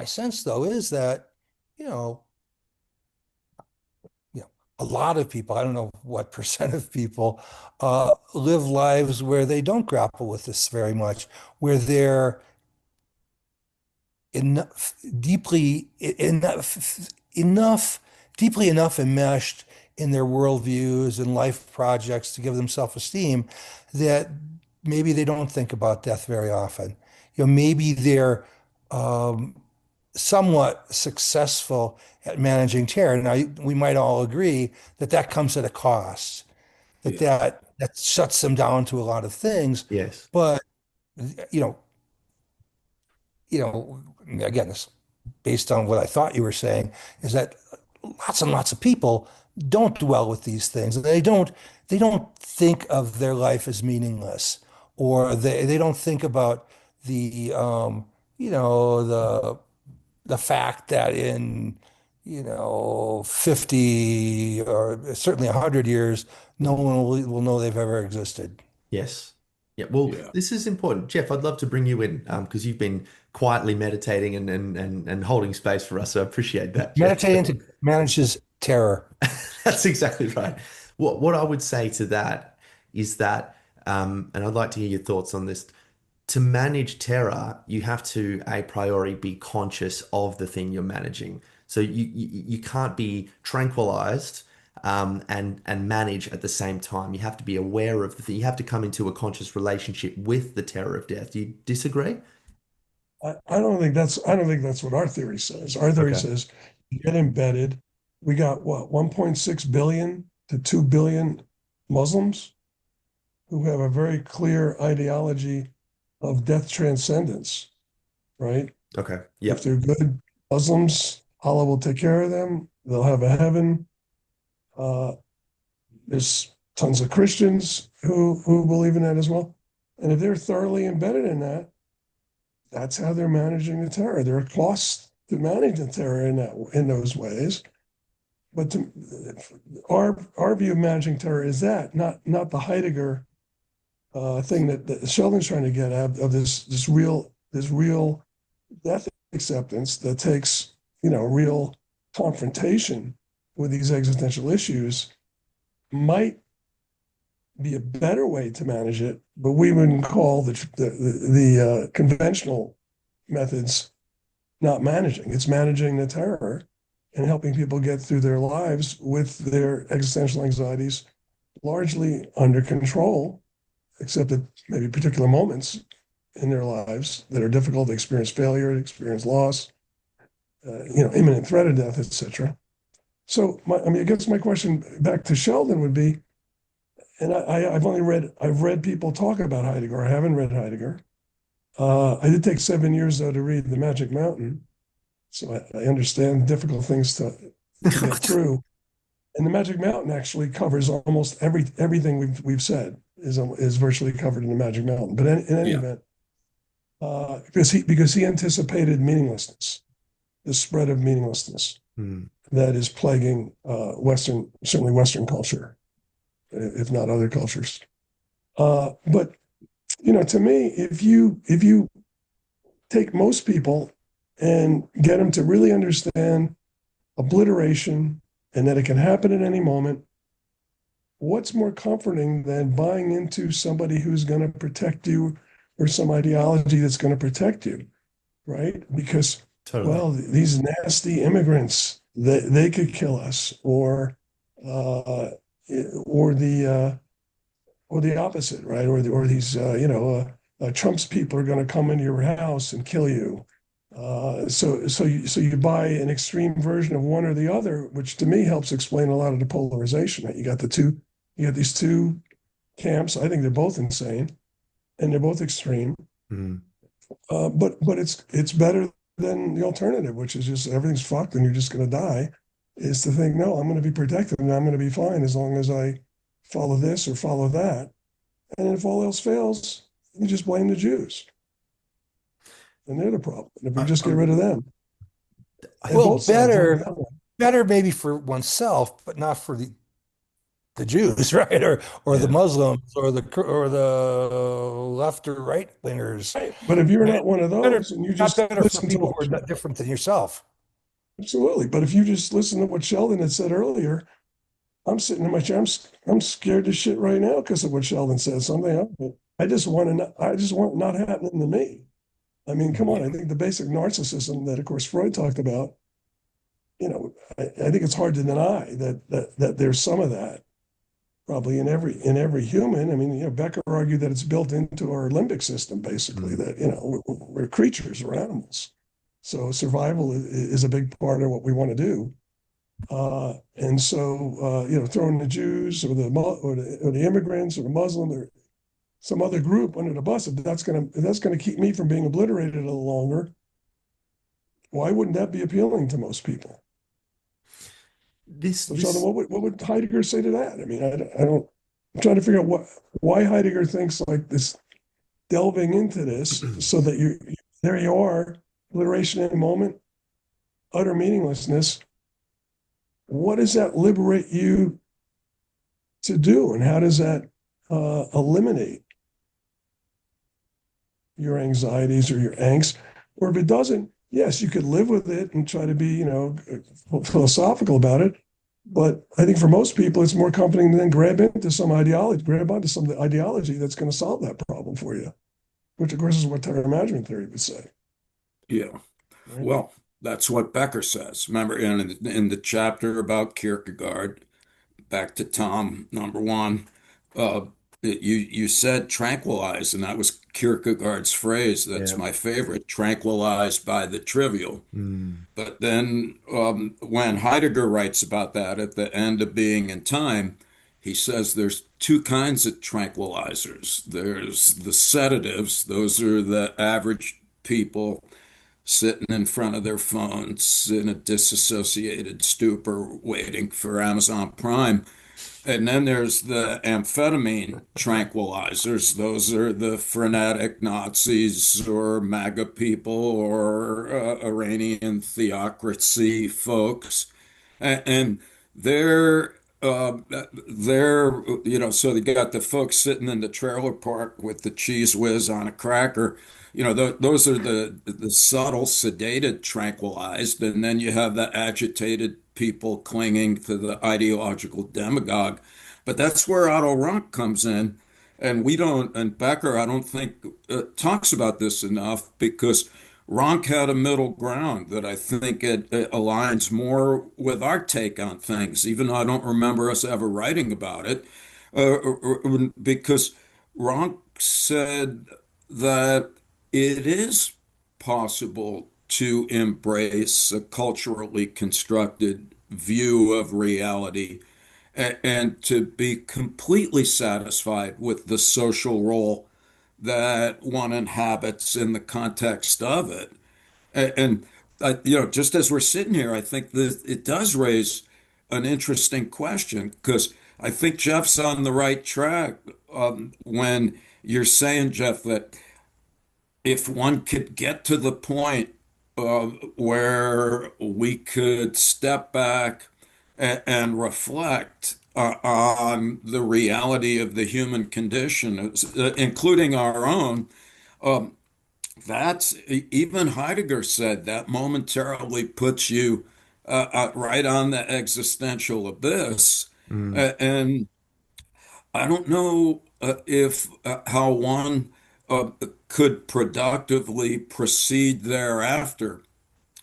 my sense though is that, you know, a lot of people, I don't know what percent of people, live lives where they don't grapple with this very much, where they're enough deeply enough deeply enough enmeshed in their worldviews and life projects to give them self-esteem that maybe they don't think about death very often. Maybe they're um, somewhat successful at managing terror. Now, we might all agree that that comes at a cost, that Yeah. that shuts them down to a lot of things. Yes. But you know, again, this based on what I thought you were saying, is that lots and lots of people don't dwell with these things. They don't think of their life as meaningless, or they don't think about the the fact that in 50 or certainly 100 years, no one will know they've ever existed. Yes. Yeah. Well, Yeah. this is important. Jeff, I'd love to bring you in because you've been quietly meditating and holding space for us. So I appreciate that, Jeff. Meditating to manages terror. That's exactly right. What I would say to that is that, and I'd like to hear your thoughts on this. To manage terror, you have to a priori be conscious of the thing you're managing. So you can't be tranquilized and manage at the same time. You have to be aware of the thing. You have to come into a conscious relationship with the terror of death. Do you disagree? I don't think that's what our theory says. Our theory Okay. says you get embedded. We got what, 1.6 billion to 2 billion Muslims who have a very clear ideology of death transcendence, right? Okay. If Yep. they're good Muslims, Allah will take care of them. They'll have a heaven. Uh, there's tons of Christians who believe in that as well. And if they're thoroughly embedded in that, that's how they're managing the terror. There are costs to manage the terror in those ways. But our view of managing terror is that, not the Heidegger thing that Sheldon's trying to get at of this real death acceptance that takes real confrontation with these existential issues might be a better way to manage it, but we wouldn't call the conventional methods not managing. It's managing the terror and helping people get through their lives with their existential anxieties largely under control, except at maybe particular moments in their lives that are difficult. They experience failure, experience loss, imminent threat of death, etc. So, I guess my question back to Sheldon would be, and I've read people talk about Heidegger. I haven't read Heidegger. I did take 7 years though to read The Magic Mountain, so I understand difficult things to get through. And The Magic Mountain actually covers almost everything we've said is virtually covered in The Magic Mountain. But in any Yeah. event, because he anticipated meaninglessness, the spread of meaninglessness Hmm. that is plaguing certainly Western culture, if not other cultures. But to me, if you take most people and get them to really understand obliteration and that it can happen at any moment, what's more comforting than buying into somebody who's going to protect you or some ideology that's going to protect you, right? Because, Totally. well, these nasty immigrants, they could kill us, uh, or the opposite, right? Or these Trump's people are going to come into your house and kill you. So you buy an extreme version of one or the other, which to me helps explain a lot of the polarization. That you got these two camps. I think they're both insane and they're both extreme. Hmm. But it's better than the alternative, which is just everything's fucked and you're just going to die. Is to think, no, I'm going to be protected and I'm going to be fine as long as I follow this or follow that. And if all else fails, you just blame the Jews, and they're the problem. And if we I, just get I'm, rid of them, I, and Well, both sides, right better now, better maybe for oneself, but not for the the Jews, right? Or the Yeah. Muslims or the left or right wingers, Right. But if you're right? not one of Better, those and you not just better for listen to people what, who are not different than yourself. absolutely. But if you just listen to what Sheldon had said earlier, I'm sitting in my chair. I'm scared to shit right now because of what Sheldon said. Something else. But I just want to. I just want it not happening to me. I mean, come on. I think the basic narcissism that, of course, Freud talked about. I think it's hard to deny that there's some of that probably in every human. I mean, Becker argued that it's built into our limbic system, basically. Mm. That we're creatures, we're animals, so survival is a big part of what we want to do. And so, throwing the Jews or the immigrants or the Muslim or some other group under the bus, if that's gonna keep me from being obliterated a little longer, why wouldn't that be appealing to most people? This So, Sheldon, this what would Heidegger say to that? I mean, I don't. I'm trying to figure out why Heidegger thinks like this, delving into this, so that there you are, obliteration in a moment, utter meaninglessness. What does that liberate you to do, and how does that eliminate your anxieties or your angst? Or if it doesn't, yes, you could live with it and try to be, philosophical about it. But I think for most people, it's more comforting to then grab onto some ideology that's going to solve that problem for you, which of course is what terror management theory would say. Yeah. Right? Well, that's what Becker says. Remember in the chapter about Kierkegaard, back to Tom number one, uh, you said tranquilize, and that was Kierkegaard's phrase. That's Yeah. my favorite, tranquilized by the trivial. Mm. But then when Heidegger writes about that at the end of Being and Time, he says there's two kinds of tranquilizers. There's the sedatives, those are the average people sitting in front of their phones in a disassociated stupor waiting for Amazon Prime. And then there's the amphetamine tranquilizers. Those are the frenetic Nazis or MAGA people or Iranian theocracy folks. And they're so they got the folks sitting in the trailer park with the cheese whiz on a cracker. Those are the subtle, sedated, tranquilized, and then you have the agitated people clinging to the ideological demagogue. But that's where Otto Rank comes in, and Becker, I don't think talks about this enough because Rank had a middle ground that I think it aligns more with our take on things, even though I don't remember us ever writing about it, because Rank said that it is possible to embrace a culturally constructed view of reality and to be completely satisfied with the social role that one inhabits in the context of it. And just as we're sitting here, I think that it does raise an interesting question because I think Jeff's on the right track when you're saying, Jeff, that if one could get to the point where we could step back and reflect on the reality of the human condition, including our own, um, that's even Heidegger said that momentarily puts you right on the existential abyss. Mm. And I don't know if how one uh, could productively proceed thereafter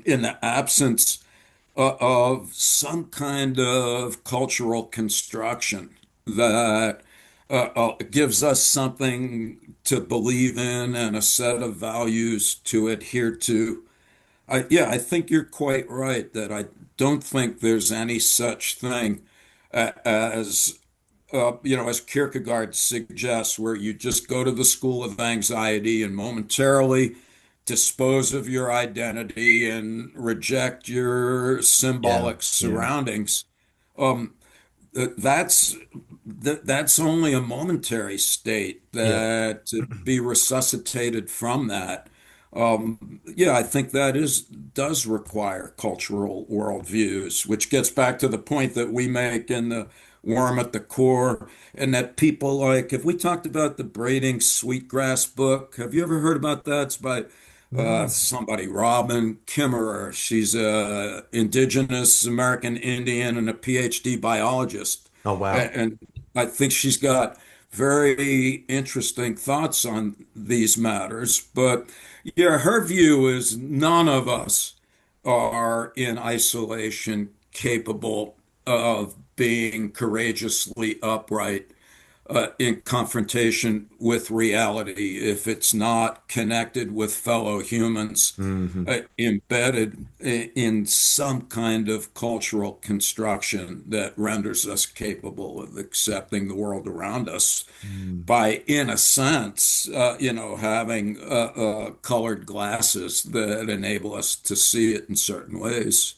in the absence of some kind of cultural construction that gives us something to believe in and a set of values to adhere to. I think you're quite right that I don't think there's any such thing as as Kierkegaard suggests, where you just go to the school of anxiety and momentarily dispose of your identity and reject your Yeah. symbolic Yeah. surroundings. Um, that's that's only a momentary state Yeah. that to be resuscitated from that. I think that is does require cultural worldviews, which gets back to the point that we make in the warm at the core, and that people like, if we talked about the Braiding Sweetgrass book, have you ever heard about that? It's by No. somebody, Robin Kimmerer. She's a indigenous American Indian and a PhD biologist. Oh, wow. And I think she's got very interesting thoughts on these matters. But yeah, her view is none of us are in isolation capable of being courageously upright in confrontation with reality if it's not connected with fellow humans, Hmm. embedded in some kind of cultural construction that renders us capable of accepting the world around us by, in a sense, having colored glasses that enable us to see it in certain ways.